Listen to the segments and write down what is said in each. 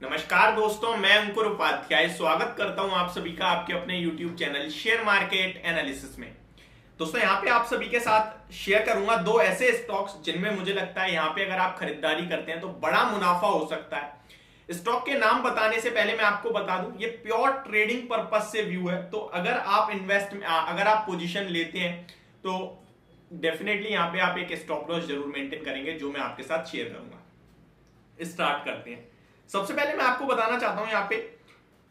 नमस्कार दोस्तों, मैं अंकुर उपाध्याय स्वागत करता हूं आप सभी का आपके अपने YouTube channel share market analysis में। दोस्तों, यहां पे आप सभी के साथ शेयर करूंगा दो ऐसे स्टॉक्स जिनमें मुझे लगता है यहां पे अगर आप खरीदारी करते हैं तो बड़ा मुनाफा हो सकता है। स्टॉक के नाम बताने से पहले मैं आपको बता दूं, ये प्योर ट्रेडिंग पर्पज से व्यू है। तो अगर आप पोजीशन लेते हैं तो डेफिनेटली यहां पे आप एक स्टॉप लॉस जरूर मेंटेन करेंगे, जो मैं आपके साथ शेयर करूंगा। स्टार्ट करते हैं। सबसे पहले मैं आपको बताना चाहता हूं, यहाँ पे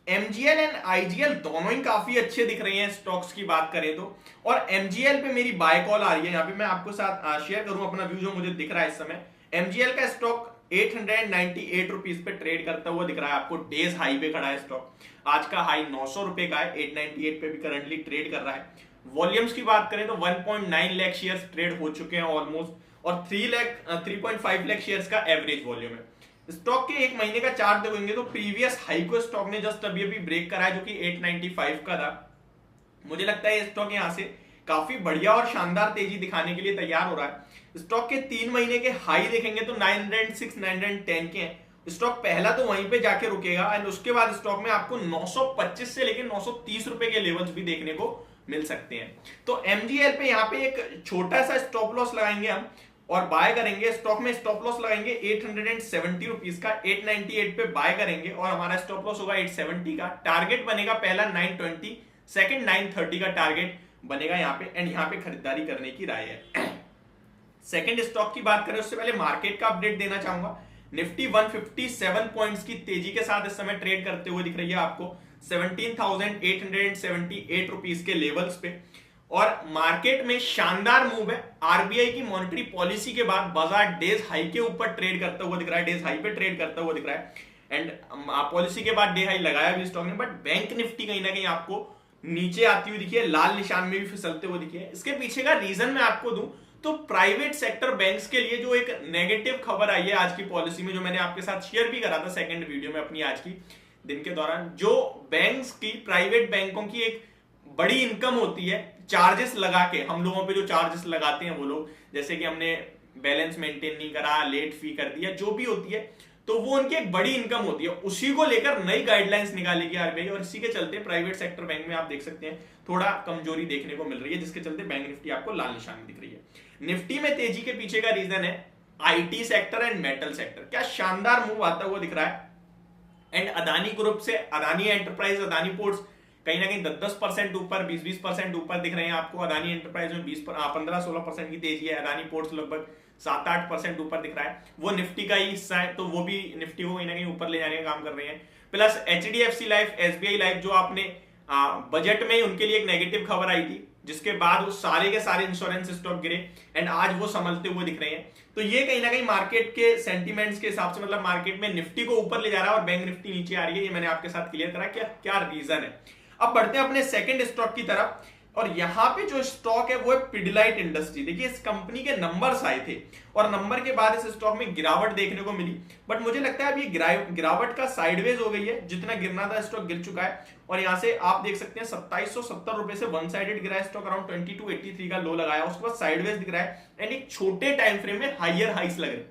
एमजीएल एंड आईजीएल दोनों ही काफी अच्छे दिख रहे हैं स्टॉक्स की बात करें तो। और एमजीएल पे मेरी बाय कॉल आ रही है। यहाँ पे मैं आपको साथ शेयर करूं अपना व्यू जो मुझे दिख रहा है इस समय। एमजीएल का स्टॉक 898 रुपीज पे ट्रेड करता हुआ दिख रहा है आपको। डेज हाई पे खड़ा है स्टॉक। आज का हाई 900 रुपए का है, 898 पे भी करंटली ट्रेड कर रहा है। वॉल्यूम्स की बात करें तो 1.9 लाख शेयर्स ट्रेड हो चुके हैं ऑलमोस्ट, और 3.5 लाख शेयर्स का एवरेज वॉल्यूम है। स्टॉक के एक महीने का चार्ट देखोगे तो प्रीवियस हाई को स्टॉक ने जस्ट अभी ब्रेक करा है, जो कि 895 का था। मुझे लगता है स्टॉक यहां से काफी बढ़िया और शानदार तेजी दिखाने के लिए तैयार हो रहा है। स्टॉक के 3 महीने के हाई देखेंगे तो 906 910 के हैं। स्टॉक पहला तो वहीं पे जाके रुकेगा एंड उसके बाद स्टॉक में आपको 925 से लेकर 930 रुपए के लेवल्स भी देखने को मिल सकते हैं। तो एमजीएल पे यहाँ पे एक छोटा सा स्टॉप लॉस लगाएंगे हम और बाय करेंगे। स्टॉक में स्टॉप लॉस लगाएंगे 870 रुपीज का, 898 पे बाय करेंगे और हमारा स्टॉप लॉस होगा 870 का। टारगेट बनेगा पहला 920, सेकंड 930 का टारगेट बनेगा यहाँ पे, एंड यहाँ पे खरीदारी करने की राय है। सेकंड स्टॉक की बात करें उससे पहले मार्केट का अपडेट देना चाहूंगा। निफ्टी 157 पॉइंट्स की तेजी के साथ इस समय ट्रेड करते हुए दिख रही है आपको 17,878 रुपीज के लेवल्स पे। और मार्केट में शानदार मूव है। आरबीआई की मॉनेटरी पॉलिसी के बाद बाजार डेज हाई के ऊपर ट्रेड करता हुआ दिख रहा है, डेज हाई पे ट्रेड करता हुआ दिख रहा है। एंड पॉलिसी के बाद डे हाई लगाया भी स्टॉक ने, बट बैंक निफ्टी कहीं ना कहीं आपको नीचे आती हुई दिखी है, लाल निशान में भी फिसलते हुए दिखी है। इसके पीछे का रीजन मैं आपको दूं तो प्राइवेट सेक्टर बैंक्स के लिए जो एक नेगेटिव खबर आई है आज की पॉलिसी में, जो मैंने आपके साथ शेयर भी करा था सेकंड वीडियो में अपनी आज की दिन के दौरान, जो बैंक्स की, प्राइवेट बैंकों की एक बड़ी इनकम होती है चार्जेस लगा के। हम लोगों पे जो चार्जेस लगाते हैं वो लोग, जैसे कि हमने बैलेंस मेंटेन नहीं करा, लेट फी कर दिया, जो भी होती है, तो वो उनकी एक बड़ी इनकम होती है। उसी को लेकर नई गाइडलाइंस निकालेगी आरबीआई, और इसी के चलते प्राइवेट सेक्टर बैंक में आप देख सकते हैं थोड़ा कमजोरी देखने को मिल रही है, जिसके चलते बैंक निफ्टी आपको लाल निशान में दिख रही है। निफ्टी में तेजी के पीछे का रीजन है IT sector and metal sector. क्या शानदार मूव आता हुआ दिख रहा है। एंड अदानी ग्रुप से अदानी एंटरप्राइज, अदानी पोर्ट्स कहीं ना कहीं 10% ऊपर, 20% ऊपर दिख रहे हैं आपको। अदानी एंटरप्राइज में 15-16% की तेजी है। अदानी पोर्ट्स लगभग 7-8% ऊपर दिख रहा है। वो निफ्टी का ही हिस्सा है, तो वो भी निफ्टी को कहीं ना कहीं ऊपर ले जाने का काम कर रहे हैं। Plus HDFC life, SBI life, जो आपने बजट में उनके लिए एक नेगेटिव खबर आई थी, जिसके बाद वो सारे के सारे इंश्योरेंस स्टॉक गिरे एंड आज वो संभलते हुए दिख रहे हैं। तो ये कहीं ना कहीं मार्केट के सेंटीमेंट्स के हिसाब से, मतलब मार्केट में निफ्टी को ऊपर ले जा रहा है और बैंक निफ्टी नीचे आ रही है। ये मैंने आपके साथ क्लियर करा क्या रीजन है। अब बढ़ते हैं अपने सेकंड स्टॉक की तरफ, और यहां पे जो स्टॉक है वो है पिडिलाइट इंडस्ट्री। देखिए, इस कंपनी के नंबर्स आए थे और नंबर के बाद इस स्टॉक में गिरावट देखने को मिली, बट मुझे लगता है अब ये गिरावट का साइडवेज हो गई है। जितना गिरना था स्टॉक गिर चुका है, और यहां से आप देख सकते हैं 2770 रुपए से वन साइडेड गिरा है स्टॉक, अराउंड 2283 का लो लगाया, उसके बाद साइडवेज दिख रहा है एंड एक छोटे टाइम फ्रेम में हाइयर हाइस लग रहे हैं।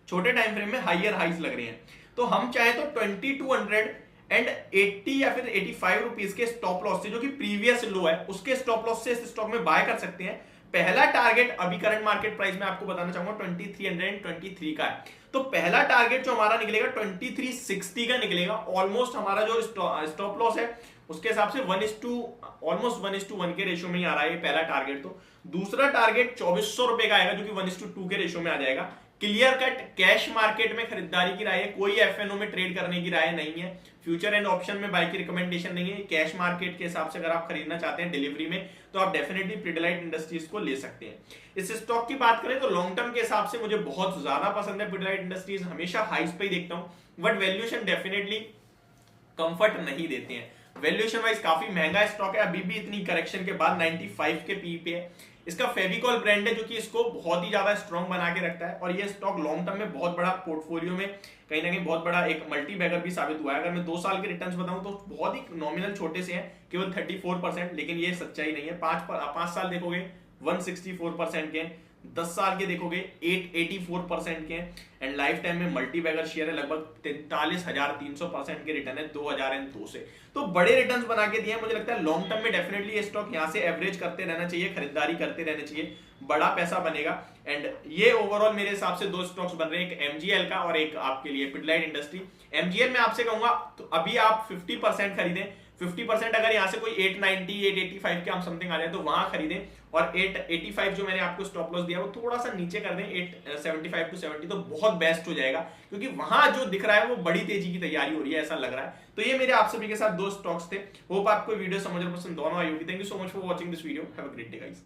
छोटे टाइम फ्रेम में हाइयर हाइस लग रहे हैं। तो हम चाहे तो 2200 एंड 80 या फिर 85 रुपीज के स्टॉप लॉस से, जो कि प्रीवियस लो है, उसके स्टॉप लॉस से इस स्टॉक में बाय कर सकते हैं। पहला टारगेट अभी करंट मार्केट प्राइस में आपको बताना चाहूंगा 2323 का है। तो पहला टारगेट जो हमारा निकलेगा 2360 का निकलेगा। ऑलमोस्ट हमारा जो स्टॉप लॉस है उसके हिसाब से ऑलमोस्ट 1:1 के रेशियो में ही आ रहा है ये पहला टारगेट। तो दूसरा टारगेट 2400 रुपए का आएगा, जो कि 1:2 के रेशियो में आ जाएगा। क्लियर कट कैश मार्केट में खरीदारी की राय है, कोई एफएनओ में ट्रेड करने की राय नहीं है। फ्यूचर एंड ऑप्शन में बाय की रिकमेंडेशन नहीं है। कैश मार्केट के हिसाब से अगर आप खरीदना चाहते हैं डिलीवरी में, तो आप डेफिनेटली पिडिलाइट इंडस्ट्रीज को ले सकते हैं। इस स्टॉक की बात करें तो लॉन्ग टर्म के हिसाब से मुझे बहुत ज्यादा पसंद है पिडिलाइट इंडस्ट्रीज। हमेशा हाइस पे ही देखता हूं, बट वैल्यूएशन डेफिनेटली कंफर्ट नहीं देते हैं। वैल्यूएशन वाइज काफी महंगा स्टॉक है, अभी भी इतनी करेक्शन के बाद 95 के पी पे है। इसका फेविकॉल ब्रांड है, जो कि इसको बहुत ही ज्यादा स्ट्रॉन्ग बना के रखता है, और ये स्टॉक लॉन्ग टर्म में बहुत बड़ा पोर्टफोलियो में कहीं ना कहीं बहुत बड़ा एक मल्टी बैगर भी साबित हुआ है। अगर मैं 2 साल के रिटर्न्स बताऊं तो बहुत ही नॉमिनल छोटे से हैं, केवल 34%, लेकिन ये सच्चाई नहीं है। 5 साल देखोगे 164% के, 10 साल के देखोगे 884% के हैं, एंड लाइफ टाइम में मल्टी बैगर शेयर है लगभग 43,300% के रिटर्न है 2002 से। तो बड़े रिटर्न्स बना के दिए हैं। मुझे लगता है लॉन्ग टर्म में डेफिनेटली ये स्टॉक यहाँ से एवरेज करते रहना चाहिए, खरीदारी करते रहना चाहिए, बड़ा पैसा बनेगा। एंड ये ओवरऑल मेरे हिसाब से दो स्टॉक्स बन रहे हैं, एक एमजीएल का और एक आपके लिए पिडलाइट इंडस्ट्री। एमजीएल में आपसे कहूंगा तो अभी आप 50% खरीदें, 50% अगर यहाँ से कोई 890 885 के हम समथिंग आ जाए तो वहां खरीदें, और 885 जो मैंने आपको स्टॉप लॉस दिया वो थोड़ा सा नीचे कर दें 875 टू 70, तो बहुत बेस्ट हो जाएगा, क्योंकि वहां जो दिख रहा है वो बड़ी तेजी की तैयारी हो रही है ऐसा लग रहा है। तो ये मेरे आप सभी के साथ दो स्टॉक्स थे। होप आपको वीडियो समझ और पसंद दोनों आई होगी। Thank you so much for watching this video. Have a great day guys.